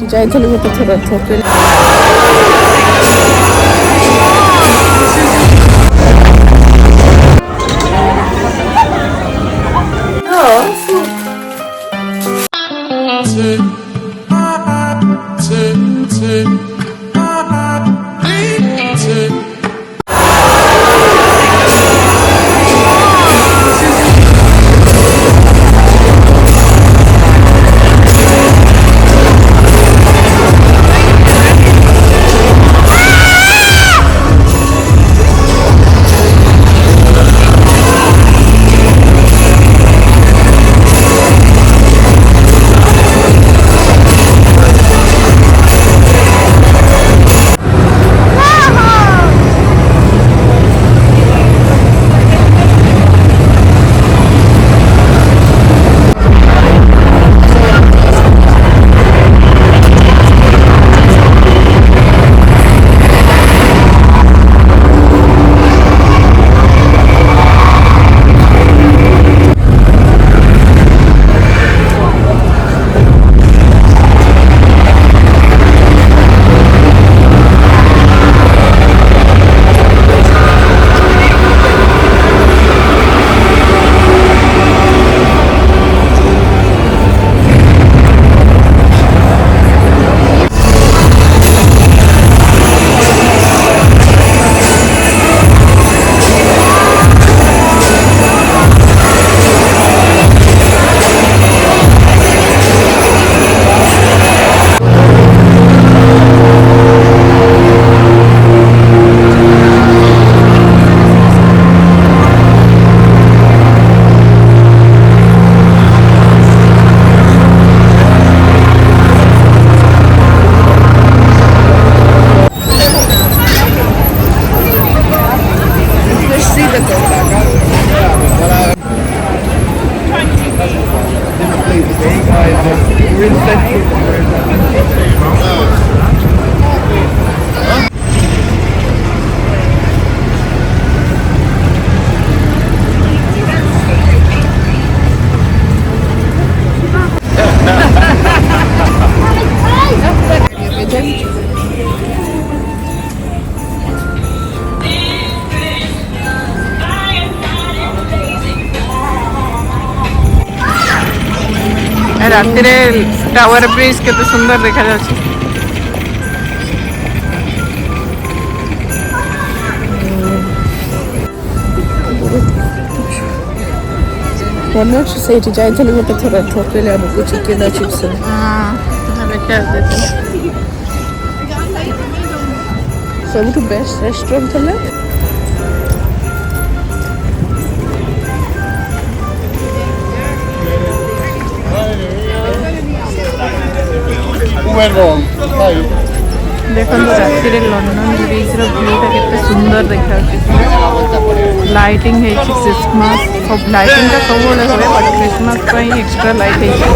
ସେଇଠି ଯାଇଥିଲି ଗୋଟେ ଥର ଥରେ। ରାତିରେ ଟାୱାର ବ୍ରିଜ କେତେ ସୁନ୍ଦର ଦେଖାଯାଉଛି। ମନେ ଅଛି ସେଇଠି ଯାଇଥିଲି ଗୋଟେ ଥର ଠକେଇଲେ ଆମକୁ ଚିକେନ ଚିପ୍ସ। ସବୁଠୁ ବେଷ୍ଟ ରେଷ୍ଟୁରାଣ୍ଟ ଥିଲା। ଦେଖନ୍ତୁ ରାତିରେ ଲଣ୍ଡନ ବ୍ରିଜର ଭ୍ୟୁଟା କେତେ ସୁନ୍ଦର ଦେଖାଯାଉଛି। ଲାଇଟିଂ ହେଇଛି କ୍ରିସମାସ ସବୁ ଲାଇଟିଂଟା ସବୁବେଳେ ହୁଏ ବଟ୍ କ୍ରିସମାସ ପାଇଁ ଏକ୍ସଟ୍ରା ଲାଇଟ୍ ହେଇଛି।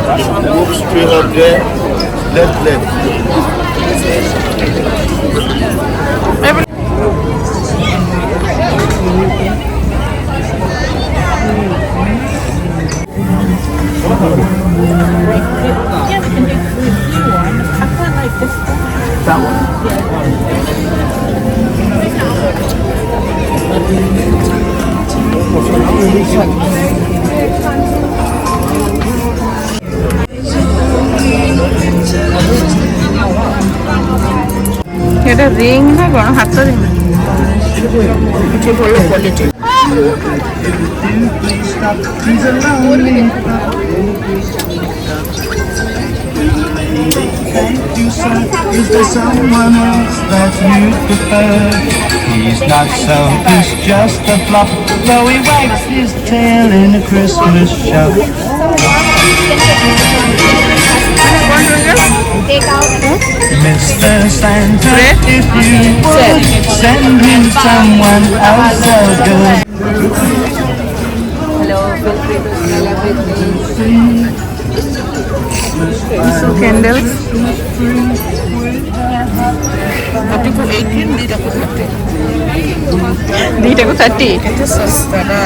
Books 300. Left. That one. এটা রিং না কোন হাত রিং এটা ভালো quality Is there someone else that you prefer? He's not so, he's just a flop, though he wags his tail in a Christmas shop. Mr. Santa, if you would send him someone else so good. hello feel free to smell everything candles आपको 18 दी रखो सकते ଦିଟାକୁ 30 हैं सस्ता ना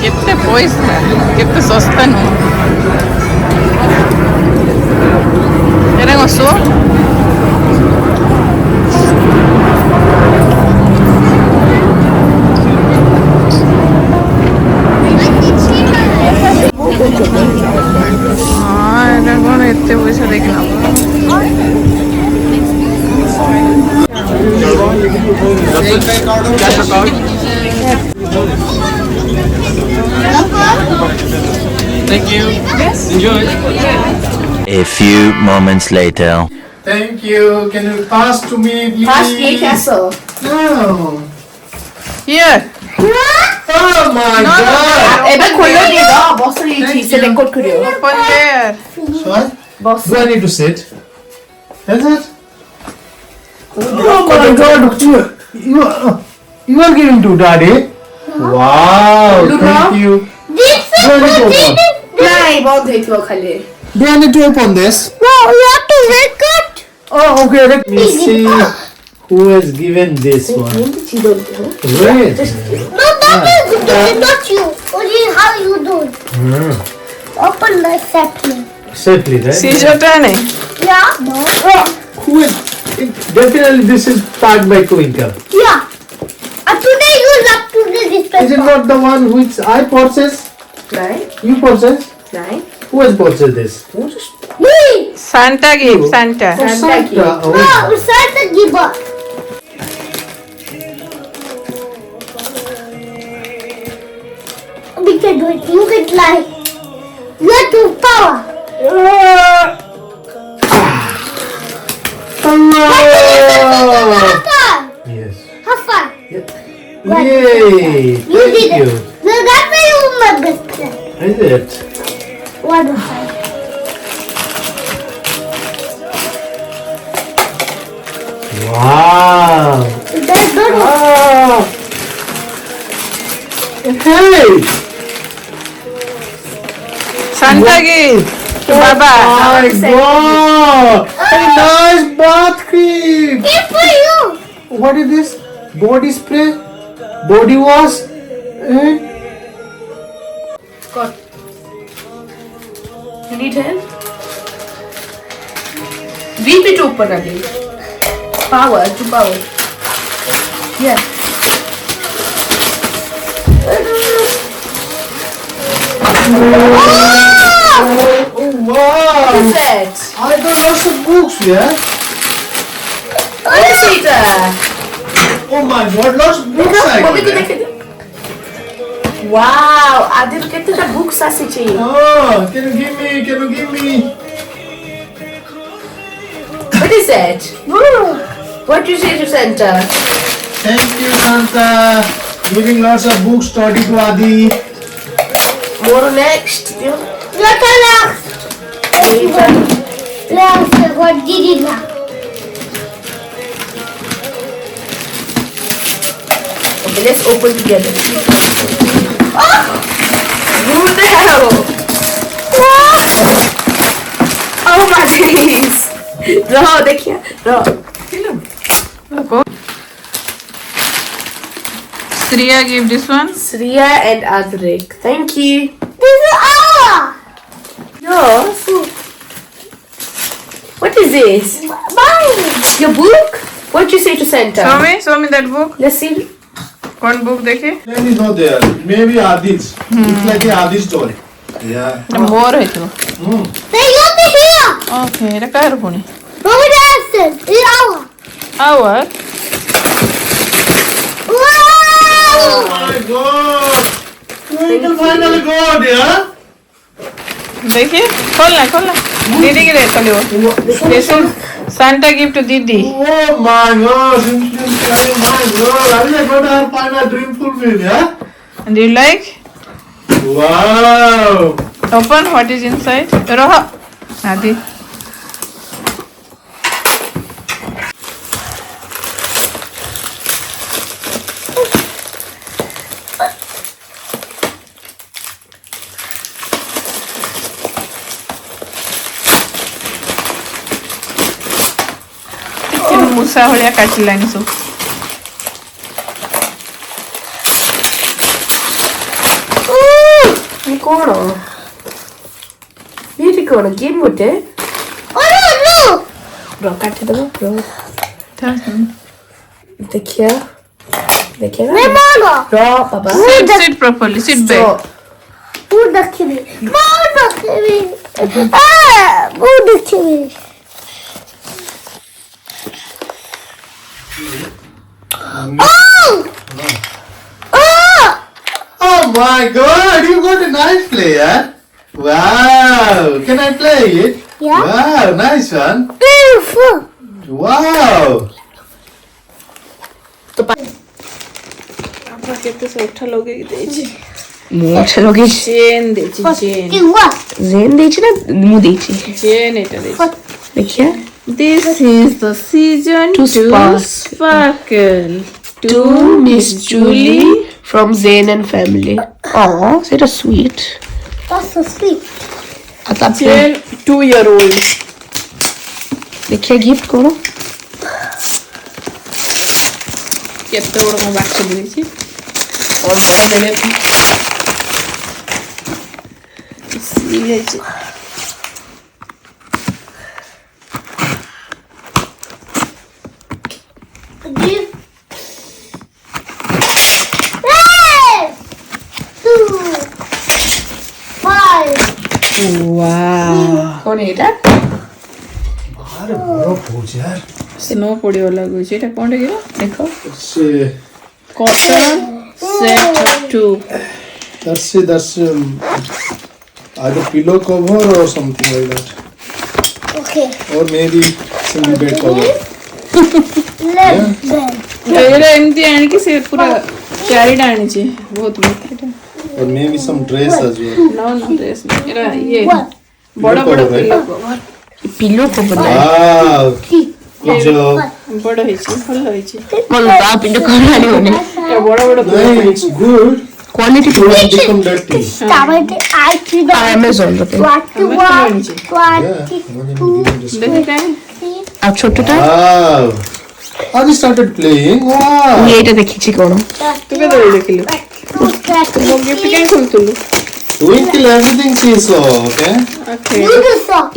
କେତେ ପଇସା କେତେ ଶସ୍ତା ନୁହଁ ଏଇଟା କଣ ସୋ এটা କଣ ଏତେ ପଇସା ଦେଖିଲା Thank you. Yes. Enjoy. A few moments later. Thank you. Can you pass to me, please? Pass ये कैसा Oh. Here. Oh my God. एबे खोलो दी दा बॉस री ठीक से रेकॉर्ड करियो Open there. What? Boss Do I need to sit? Is it? oh my God, you are giving to daddy? Wow, thank you. Do I need to open? नहीं बहुत देखो खाली Do I need to open this? no you have to record Oh, okay. Let me see who has given this one. Great. No, that is not you. Only how you do it. Open like that. Safely, right? সিজরটা নেই Yeah, no. Who is? Definitely, this is packed by Twinkle. Yeah. Today you love to do this Is it not the one which I purchased? नहीं You purchased? नहीं Who has purchased this? Me. Santa gift Santa Oh, Santa. Oh. No, Santa giver. We can do it. You can fly. You have to power. Allah! Far. Yes. How far? Yay! You did Thank you. it. No, that's why you my best friend. Is it? What was I? Wow! That's not Ah! Hey! Santa gift বাবা My God! A nice bath cream! it for you. What is this? Body spray? Body wash? Eh? God you need help VP to ऊपर डालिए power to power yeah Oh wow! what is that I got lots of books, yeah? what is it Oh my God, lots of books I mummy को got. देखे wow Adil कितने का books आसीची Oh, can you give me? Can you give me? what is that what you say to Santa Thank you, Santa. Giving lots of books, study to Adi. more next Look at that. What did it now? okay let's open together oh who the hell Please. रहो देखिए रहो. Shriya gave this one. Shriya and Adrik. Thank you. This is our. Yours. What is this? Mine. Your book? What did you say to Santa? Show me that book. Let's see. One book dekhe. Name is not there. Maybe Adi's. It's like a Adi story. Yeah. More hai to. They got the here. Okay, এটা কার ফোনে? Mommy, that's it. It's our. Our. Wow. Oh my God! You finally got it, देखिए खोलना दीदी के दे पहले वो this is Santa gift to दीदी. Oh my God! My God! I really got her final dream fulfilled, yeah? And you like? Wow! Open what is inside. Roha. Adi. ମୁଷା ଭଳିଆ କାଟିଲାଣି ସବୁ. କଣ? ଏଇଠି କଣ ଗେମ୍ ଗୋଟେ? Oh no, no. ର କାଟିଦେବ ର. ଦେଖିଆ. Mama. ର ବାବା. Sit properly. Sit back. Who the kiwi? Mama the kiwi. Who the kiwi? Oh my God! You got a nice player. Wow! Can I play it? Yeah. Wow! Nice one. Beautiful. Wow! ଆପଣ କେତେ ସୋଠା ଲଗେଇକି ଦେଇଛି. ମୁଁ ଲଗେଇଛି. Chain ଦେଇଛି chain. You what? ଜେନ୍ ଦେଇଛି ନା ମୁଁ ଦେଇଛି? ଚେନ୍ ଏଇଟା ଦେଇଛି. ଦେଖିଆ. This is the season To to sparkle. sparkle. To Miss Julie from Zayn and family. Oh, ସେଇଟା sweet. That's so sweet. ଆଉ ତାପରେ Chain 2-year-old. ଦେଖିଆ gift କଣ? କେତେ ବଡ଼ ମୋ ବାକ୍ସ ଦେଇଛି. କଣ ଦେଲେ ହେଇଛି. Give. Hey! 2, 5. କଣ ଏଇଟା? अरे बड़ा पहुंच यार. ସ୍ନୋ ପଡ଼ିବ ଲାଗୁଛି. ଏଇଟା କ'ଣ ଟିକେ ଦେଖ. से cotton set 2. that's either pillow cover or something like that, Okay. or maybe some bed cover. Left bed. ଏଇଟା ଏମିତି ଆଣିକି ସେ ପୁରା ଚାରିଟା ଆଣିଛି. ବହୁତ ଏଇଟା Or maybe some dress as well. ନ ଡ୍ରେସ୍ ଏଇଟା ଇଏ What? ବଡ଼ ବଡ଼ Pillow cover, ପିଲା ପିଲୋ କଭର ନାହିଁ. Wow! Good job. ବଡ଼ ହେଇଛି ଭଲ ହେଇଛି. କଣ ତା ପିଲୋ କଭର ଆଣିବନି? ଏଇଟା ବଡ଼ ବଡ଼ ପିଲା. No, it's good. Quality It won't become dirty. Started I to the Amazon ର ପେ. 21, 22. ଦେଖି କାହିଁ ଆଉ ଛୋଟଟା Wow! How you started playing? Wow! ମୁଁ ଏଇଟା ଦେଖିଛି କଣ? ତୁ କେତେବେଳେ ଦେଖିଲୁ? ମୋ ଗିଫ୍ଟ କାହିଁ ଖୋଲୁଥିଲୁ? Twinkle everything she saw, okay? Okay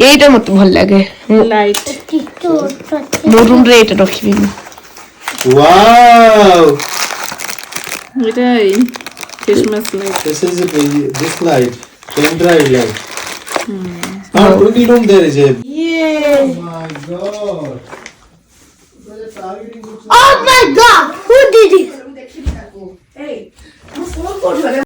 ଏଇଟା ମତେ ଭଲ ଲାଗେ. ଲାଇଟ୍. ମୋ ରୁମ୍ ରେ ଏଇଟା ରଖିବି ମୁଁ. Wow! ଏଇଟା Christmas light. This is this light, pen drive light. Now twinkle room there is a. Yeah. Oh my God! Oh my God! Who did it?